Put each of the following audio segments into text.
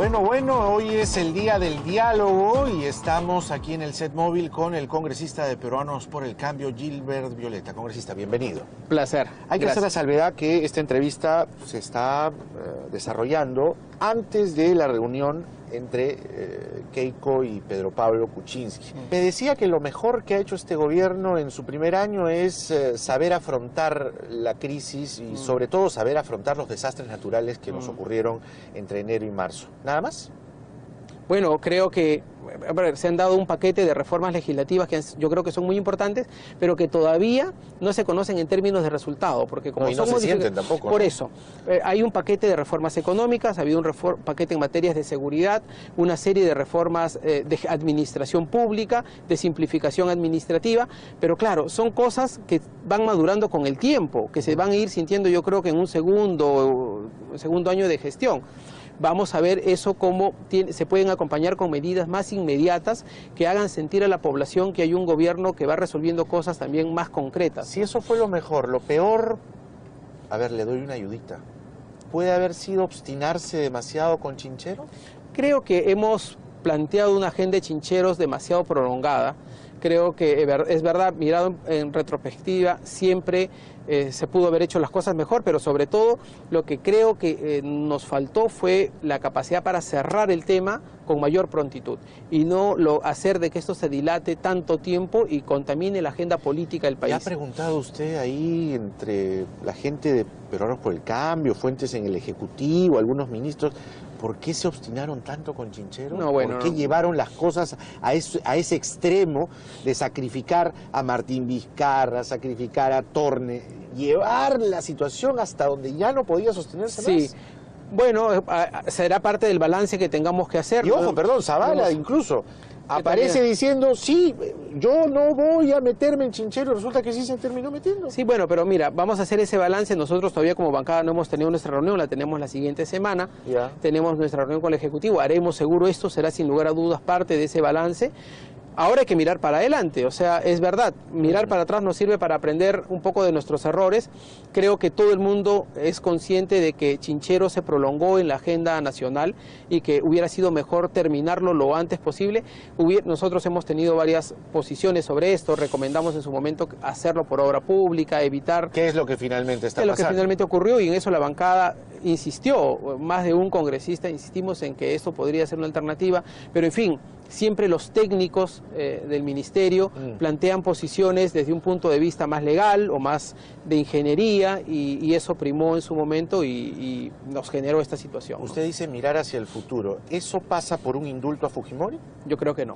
Bueno, hoy es el día del diálogo y estamos aquí en el set móvil con el congresista de Peruanos por el Cambio, Gilbert Violeta. Congresista, bienvenido. Placer. Hay que hacer la salvedad que esta entrevista se está desarrollando antes de la reunión entre Keiko y Pedro Pablo Kuczynski. Me decía que lo mejor que ha hecho este gobierno en su primer año es saber afrontar la crisis y sobre todo saber afrontar los desastres naturales que nos ocurrieron entre enero y marzo. ¿Nada más? Bueno, creo que se han dado un paquete de reformas legislativas que yo creo que son muy importantes, pero que todavía no se conocen en términos de resultado, porque como no se sienten tampoco. Por eso, hay un paquete de reformas económicas, ha habido un paquete en materias de seguridad, una serie de reformas de administración pública, de simplificación administrativa, pero claro, son cosas que van madurando con el tiempo, que se van a ir sintiendo yo creo que en un segundo año de gestión. Vamos a ver eso cómo se pueden acompañar con medidas más inmediatas que hagan sentir a la población que hay un gobierno que va resolviendo cosas también más concretas. Si eso fue lo mejor, lo peor, a ver, le doy una ayudita. ¿Puede haber sido obstinarse demasiado con Chinchero? Creo que hemos planteado una agenda de chincheros demasiado prolongada. Creo que es verdad, mirado en retrospectiva, siempre se pudo haber hecho las cosas mejor, pero sobre todo lo que creo que nos faltó fue la capacidad para cerrar el tema con mayor prontitud y no hacer de que esto se dilate tanto tiempo y contamine la agenda política del país. ¿Le ha preguntado usted ahí entre la gente de Peruanos por el Cambio, fuentes en el Ejecutivo, algunos ministros, por qué se obstinaron tanto con Chinchero? No, bueno, ¿Por qué llevaron las cosas a ese extremo de sacrificar a Martín Vizcarra, sacrificar a Torne, llevar la situación hasta donde ya no podía sostenerse más? Bueno, será parte del balance que tengamos que hacer. Y ojo, perdón, Zavala incluso aparece diciendo, sí, yo no voy a meterme en Chinchero, y resulta que sí se terminó metiendo. Sí, bueno, pero mira, vamos a hacer ese balance. Nosotros todavía como bancada no hemos tenido nuestra reunión, la tenemos la siguiente semana. Tenemos nuestra reunión con el Ejecutivo, haremos seguro esto, será sin lugar a dudas parte de ese balance. Ahora hay que mirar para adelante, o sea, es verdad, mirar para atrás nos sirve para aprender un poco de nuestros errores. Creo que todo el mundo es consciente de que Chinchero se prolongó en la agenda nacional y que hubiera sido mejor terminarlo lo antes posible. Nosotros hemos tenido varias posiciones sobre esto, recomendamos en su momento hacerlo por obra pública, evitar... ¿Qué es lo que finalmente está pasando? ¿Qué es lo que finalmente ocurrió? Y en eso la bancada insistió, más de un congresista insistimos en que esto podría ser una alternativa, pero en fin, siempre los técnicos del ministerio plantean posiciones desde un punto de vista más legal o más de ingeniería y eso primó en su momento y nos generó esta situación. Usted dice mirar hacia el futuro. ¿Eso pasa por un indulto a Fujimori? Yo creo que no.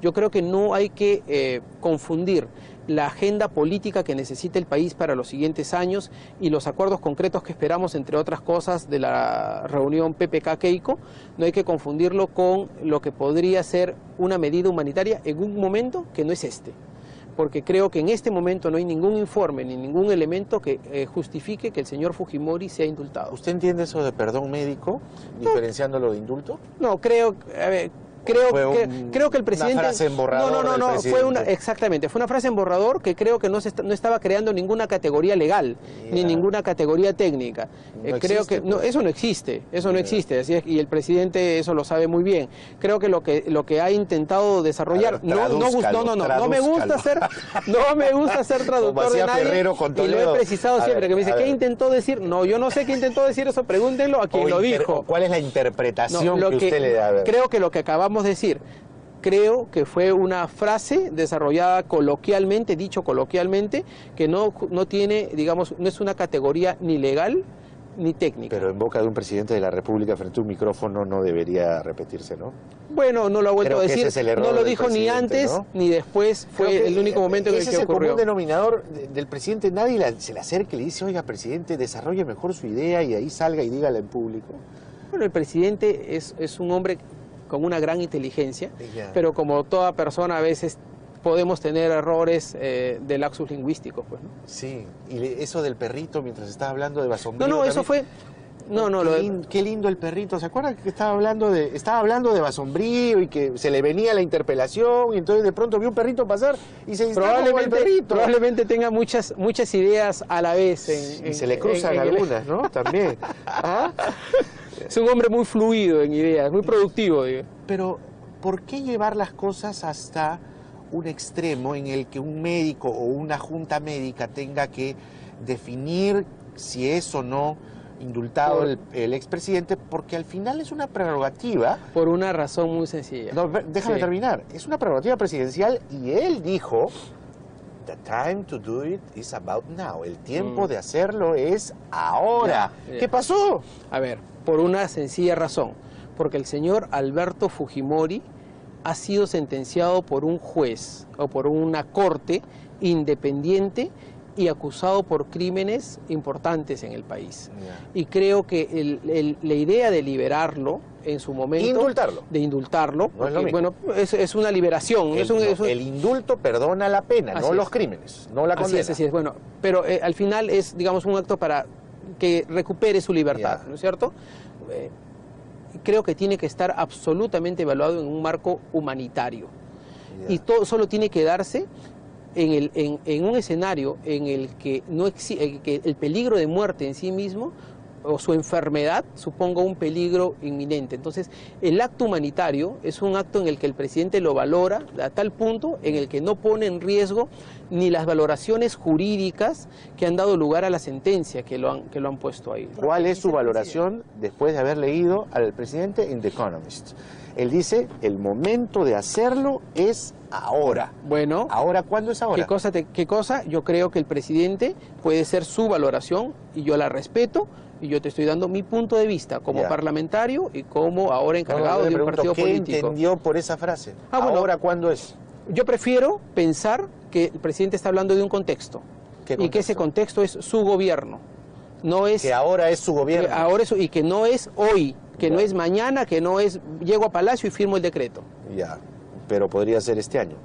Yo creo que no hay que confundir la agenda política que necesita el país para los siguientes años y los acuerdos concretos que esperamos, entre otras cosas, de la reunión PPK-Keiko. No hay que confundirlo con lo que podría ser una medida humanitaria en un momento que no es este. Porque creo que en este momento no hay ningún informe ni ningún elemento que justifique que el señor Fujimori sea indultado. ¿Usted entiende eso de perdón médico, diferenciándolo de indulto? No, creo que el presidente... Una frase en borrador exactamente, fue una frase en borrador que creo que no estaba creando ninguna categoría legal, ni ninguna categoría técnica. Creo que eso no existe, así es, y el presidente eso lo sabe muy bien. Creo que lo que ha intentado desarrollar, no me gusta ser traductor de nadie, y lo he precisado siempre, que me dice, ¿qué intentó decir? No, yo no sé qué intentó decir eso, pregúntenlo a quien lo dijo. ¿Cuál es la interpretación que usted le da? Creo que lo que acabamos de decir, creo que fue una frase desarrollada coloquialmente, dicho coloquialmente, que no tiene, digamos, no es una categoría ni legal ni técnica. Pero en boca de un presidente de la República frente a un micrófono no debería repetirse, ¿no? Bueno, no lo ha vuelto a decir, no lo dijo ni antes, ¿no? Ni después, fue el único momento en el que ocurrió. Ese es el común denominador del presidente, nadie se le acerca y le dice, oiga, presidente, desarrolle mejor su idea y ahí salga y dígala en público. Bueno, el presidente es un hombre con una gran inteligencia, pero como toda persona a veces podemos tener errores de lapsus lingüísticos, pues, ¿no? Sí, y eso del perrito mientras estaba hablando de Basombrío. No, eso fue... Qué lindo el perrito. ¿Se acuerdan que estaba hablando de Basombrío y que se le venía la interpelación y entonces de pronto vio un perrito pasar y se distrajo con el perrito? Probablemente tenga muchas ideas a la vez. Y se le cruzan algunas, ¿no? También. ¿Ah? Es un hombre muy fluido en ideas, muy productivo, digo. Pero, ¿por qué llevar las cosas hasta un extremo en el que un médico o una junta médica tenga que definir si es o no indultado el expresidente? Porque al final es una prerrogativa. Por una razón muy sencilla. No, déjame terminar. Es una prerrogativa presidencial y él dijo: "The time to do it is about now". El tiempo de hacerlo es ahora. Ya. ¿Qué pasó? A ver, por una sencilla razón. Porque el señor Alberto Fujimori ha sido sentenciado por un juez o por una corte independiente y acusado por crímenes importantes en el país. Y creo que la idea de liberarlo en su momento... Indultarlo. De indultarlo, No es lo mismo. bueno, es una liberación. El indulto perdona la pena, no los crímenes, no la condena. Así es. Bueno, pero al final es, digamos, un acto para que recupere su libertad, ¿no es cierto? Creo que tiene que estar absolutamente evaluado en un marco humanitario. Y todo solo tiene que darse en un escenario en el que que el peligro de muerte en sí mismo o su enfermedad suponga un peligro inminente. Entonces, el acto humanitario es un acto en el que el presidente lo valora a tal punto en el que no pone en riesgo ni las valoraciones jurídicas que han dado lugar a la sentencia que lo han puesto ahí. ¿Cuál es su valoración después de haber leído al presidente en The Economist? Él dice: el momento de hacerlo es ahora. Bueno, ¿ahora cuándo es ahora? ¿Qué cosa? Yo creo que el presidente puede ser su valoración y yo la respeto. Y yo te estoy dando mi punto de vista como parlamentario y como ahora encargado de un partido político. ¿Qué entendió por esa frase? Bueno, ¿ahora cuándo es? Yo prefiero pensar que el presidente está hablando de un contexto. ¿Qué contexto? Y que ese contexto es su gobierno. No es... Que ahora es su gobierno. Y que no es hoy, que no es mañana, que no es llego a Palacio y firmo el decreto. Ya, pero podría ser este año.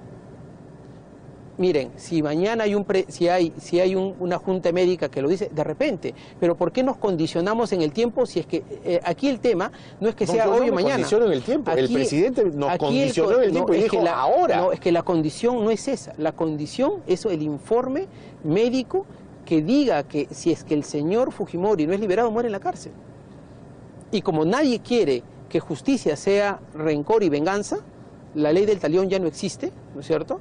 Miren, si mañana hay una junta médica que lo dice, de repente, pero ¿por qué nos condicionamos en el tiempo si es que aquí el tema no es que sea hoy o mañana? Condiciono en el tiempo. Aquí, el presidente nos condicionó en el tiempo y dijo ahora. No, es que la condición no es esa. La condición es el informe médico que diga que si es que el señor Fujimori no es liberado, muere en la cárcel. Y como nadie quiere que justicia sea rencor y venganza, la ley del talión ya no existe, ¿no es cierto?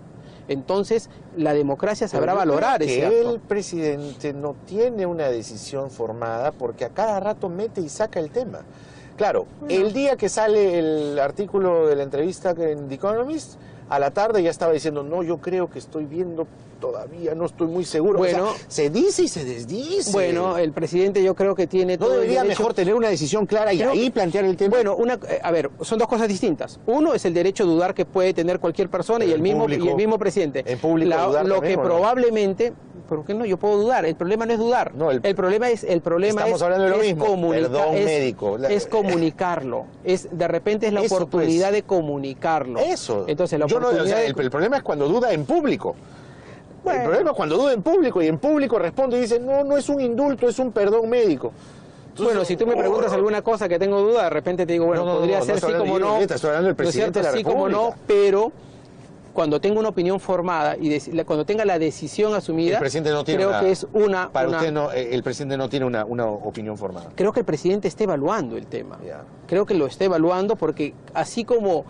Entonces, la democracia sabrá valorar ese acto. El presidente no tiene una decisión formada porque a cada rato mete y saca el tema. Claro, el día que sale el artículo de la entrevista en The Economist, a la tarde ya estaba diciendo: no, yo creo que estoy viendo, todavía no estoy muy seguro. Bueno, o sea, se dice y se desdice. Bueno, el presidente yo creo que tiene todo. ¿No debería mejor tener una decisión clara y ahí plantear el tema? Bueno, a ver, son dos cosas distintas. Uno es el derecho a dudar que puede tener cualquier persona y el mismo presidente. En público lo que probablemente... ¿Por qué no? Yo puedo dudar. El problema no es dudar. No, el problema es comunicarlo. De repente es la oportunidad de comunicarlo. Eso. Entonces, el problema es cuando duda en público. Bueno. El problema es cuando duda en público y en público responde y dice: no es un indulto, es un perdón médico. Entonces, bueno, si tú me preguntas alguna cosa que tengo duda, de repente te digo, bueno, podría ser sí como no. Estoy hablando del presidente de la República. Sí como no, pero cuando tenga una opinión formada y cuando tenga la decisión asumida, el presidente no tiene creo que es una... Para usted no, el presidente no tiene una opinión formada. Creo que el presidente está evaluando el tema. Yeah. Creo que lo está evaluando porque así como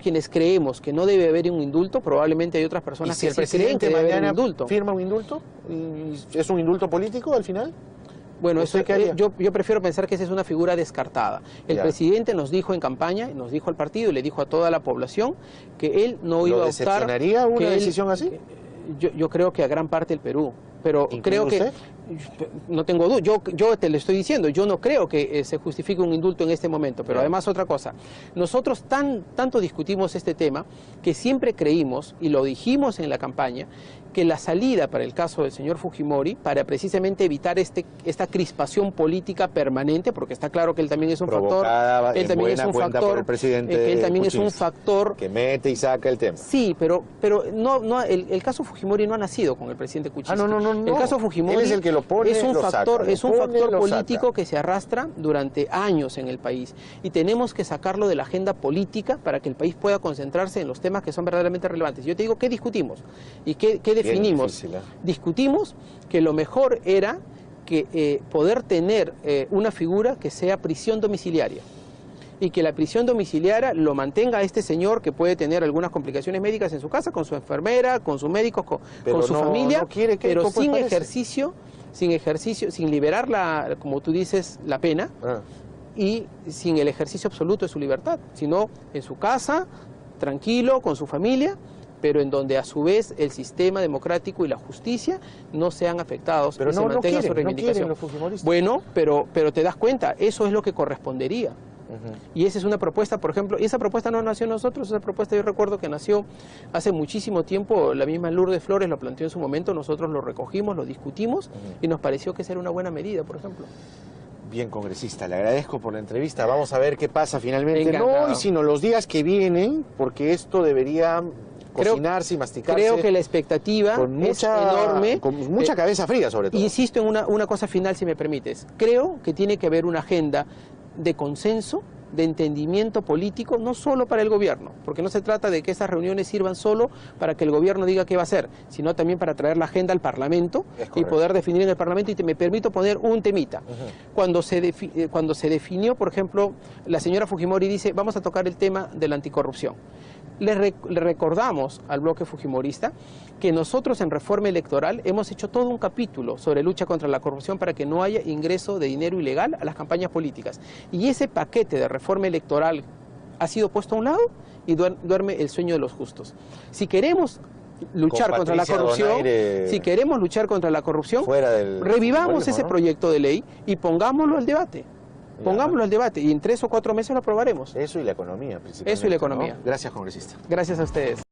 quienes creemos que no debe haber un indulto, probablemente hay otras personas que sí creen que debe haber un indulto. ¿Firma un indulto? ¿Es un indulto político al final? Bueno, yo prefiero pensar que esa es una figura descartada. El presidente nos dijo en campaña, nos dijo al partido y le dijo a toda la población que él no iba a optar... ¿Decepcionaría una decisión así? Yo creo que a gran parte del Perú. Pero creo usted? que, no tengo duda, yo te lo estoy diciendo, yo no creo que se justifique un indulto en este momento, pero además otra cosa, nosotros tanto discutimos este tema que siempre creímos, y lo dijimos en la campaña, que la salida para el caso del señor Fujimori, para precisamente evitar esta crispación política permanente, porque está claro que él también es un factor, él también es un factor, que él también es un factor que mete y saca el tema. Sí, pero el caso Fujimori no ha nacido con el presidente Kuczynski. No. El caso Fujimori él es el que lo pone, es un factor político saca. que se arrastra durante años en el país y tenemos que sacarlo de la agenda política para que el país pueda concentrarse en los temas que son verdaderamente relevantes. Yo te digo, ¿qué discutimos? ¿Y qué definimos? Difícil, ¿eh? Discutimos que lo mejor era que poder tener una figura que sea prisión domiciliaria, y que la prisión domiciliaria lo mantenga a este señor que puede tener algunas complicaciones médicas en su casa, con su enfermera, con sus médicos, con su familia, pero sin ejercicio, sin liberar, como tú dices, la pena, y sin el ejercicio absoluto de su libertad, sino en su casa, tranquilo, con su familia, pero en donde a su vez el sistema democrático y la justicia no sean afectados, pero se mantenga su reivindicación. Bueno, pero te das cuenta, eso es lo que correspondería. Y esa es una propuesta, por ejemplo, y esa propuesta no nació en nosotros, esa propuesta yo recuerdo que nació hace muchísimo tiempo, la misma Lourdes Flores lo planteó en su momento, nosotros lo recogimos, lo discutimos y nos pareció que esa era una buena medida, por ejemplo. Bien, congresista, le agradezco por la entrevista, vamos a ver qué pasa finalmente, no hoy, sino los días que vienen, porque esto debería cocinarse y masticarse. Creo que la expectativa es enorme. Con mucha cabeza fría, sobre todo. Insisto en una cosa final, si me permites. Creo que tiene que haber una agenda de consenso, de entendimiento político, no solo para el gobierno, porque no se trata de que esas reuniones sirvan solo para que el gobierno diga qué va a hacer, sino también para traer la agenda al Parlamento y poder definir en el Parlamento, y me permito poner un temita. Cuando se definió, por ejemplo, la señora Fujimori dice, vamos a tocar el tema de la anticorrupción. Le recordamos al bloque fujimorista que nosotros en Reforma Electoral hemos hecho todo un capítulo sobre lucha contra la corrupción para que no haya ingreso de dinero ilegal a las campañas políticas. Y ese paquete de reforma electoral ha sido puesto a un lado y duerme el sueño de los justos. Si queremos luchar contra la corrupción, revivamos ese proyecto de ley y pongámoslo al debate. Pongámoslo al debate y en 3 o 4 meses lo aprobaremos. Eso y la economía, principalmente. Eso y la economía. ¿No? Gracias, congresista. Gracias a ustedes.